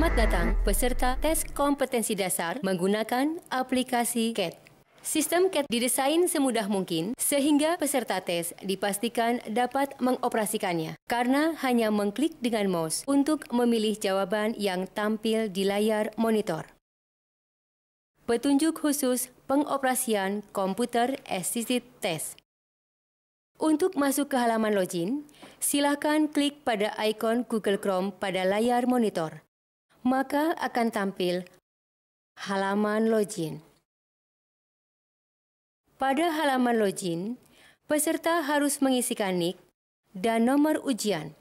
Selamat datang peserta tes kompetensi dasar menggunakan aplikasi CAT. Sistem CAT didesain semudah mungkin sehingga peserta tes dipastikan dapat mengoperasikannya karena hanya mengklik dengan mouse untuk memilih jawaban yang tampil di layar monitor. Petunjuk khusus pengoperasian Computer Assisted Test. Untuk masuk ke halaman login, silakan klik pada ikon Google Chrome pada layar monitor. Maka akan tampil halaman login. Pada halaman login, peserta harus mengisikan nik dan nomor ujian.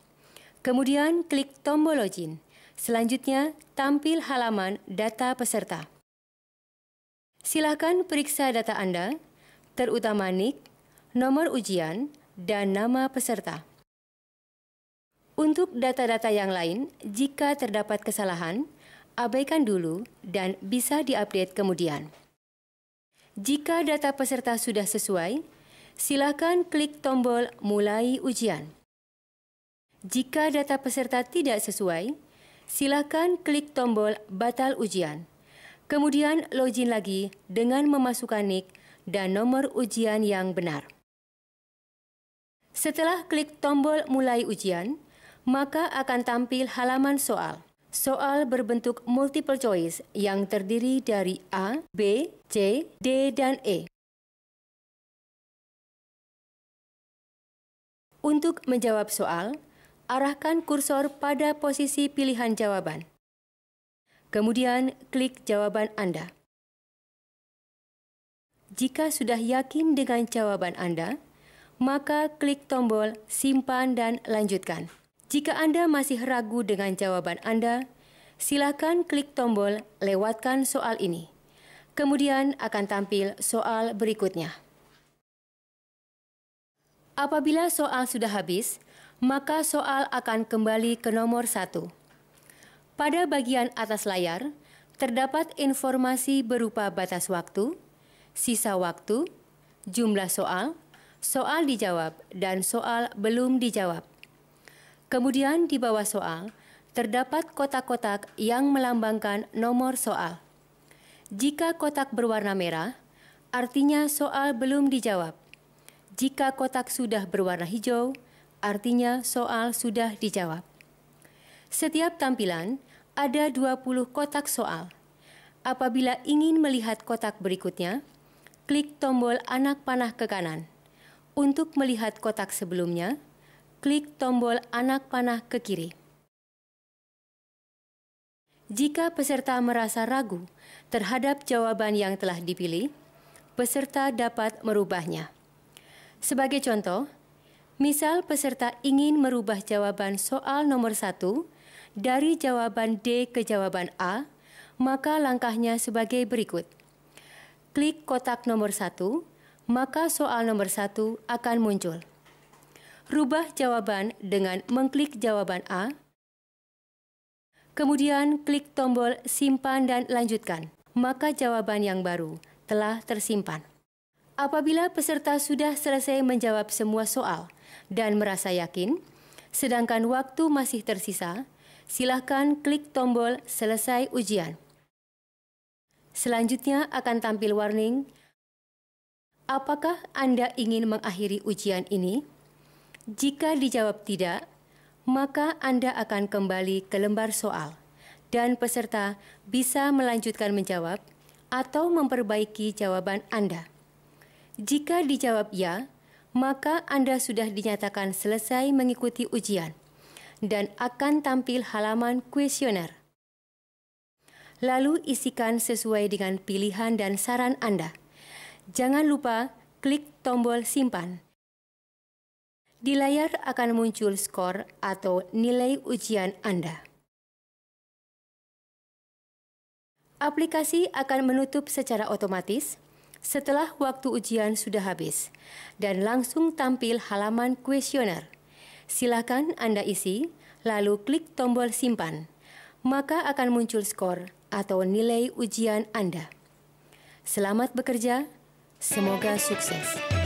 Kemudian klik tombol login. Selanjutnya, tampil halaman data peserta. Silakan periksa data Anda, terutama nik, nomor ujian, dan nama peserta. Untuk data-data yang lain, jika terdapat kesalahan, abaikan dulu dan bisa diupdate kemudian. Jika data peserta sudah sesuai, silakan klik tombol Mulai Ujian. Jika data peserta tidak sesuai, silakan klik tombol Batal Ujian. Kemudian login lagi dengan memasukkan nik dan nomor ujian yang benar. Setelah klik tombol Mulai Ujian, maka akan tampil halaman soal. Soal berbentuk multiple choice yang terdiri dari A, B, C, D, dan E. Untuk menjawab soal, arahkan kursor pada posisi pilihan jawaban. Kemudian klik jawaban Anda. Jika sudah yakin dengan jawaban Anda, maka klik tombol Simpan dan Lanjutkan. Jika Anda masih ragu dengan jawaban Anda, silakan klik tombol Lewatkan soal ini. Kemudian akan tampil soal berikutnya. Apabila soal sudah habis, maka soal akan kembali ke nomor 1. Pada bagian atas layar, terdapat informasi berupa batas waktu, sisa waktu, jumlah soal, soal dijawab, dan soal belum dijawab. Kemudian di bawah soal, terdapat kotak-kotak yang melambangkan nomor soal. Jika kotak berwarna merah, artinya soal belum dijawab. Jika kotak sudah berwarna hijau, artinya soal sudah dijawab. Setiap tampilan ada 20 kotak soal. Apabila ingin melihat kotak berikutnya, klik tombol anak panah ke kanan. Untuk melihat kotak sebelumnya, klik tombol anak panah ke kiri. Jika peserta merasa ragu terhadap jawaban yang telah dipilih, peserta dapat merubahnya. Sebagai contoh, misal peserta ingin merubah jawaban soal nomor 1 dari jawaban D ke jawaban A, maka langkahnya sebagai berikut. Klik kotak nomor 1, maka soal nomor 1 akan muncul. Rubah jawaban dengan mengklik jawaban A, kemudian klik tombol Simpan dan Lanjutkan, maka jawaban yang baru telah tersimpan. Apabila peserta sudah selesai menjawab semua soal dan merasa yakin, sedangkan waktu masih tersisa, silakan klik tombol Selesai Ujian. Selanjutnya akan tampil warning, apakah Anda ingin mengakhiri ujian ini? Jika dijawab tidak, maka Anda akan kembali ke lembar soal dan peserta bisa melanjutkan menjawab atau memperbaiki jawaban Anda. Jika dijawab ya, maka Anda sudah dinyatakan selesai mengikuti ujian dan akan tampil halaman kuesioner. Lalu isikan sesuai dengan pilihan dan saran Anda. Jangan lupa klik tombol Simpan. Di layar akan muncul skor atau nilai ujian Anda. Aplikasi akan menutup secara otomatis setelah waktu ujian sudah habis dan langsung tampil halaman kuesioner. Silakan Anda isi, lalu klik tombol Simpan. Maka akan muncul skor atau nilai ujian Anda. Selamat bekerja, semoga sukses.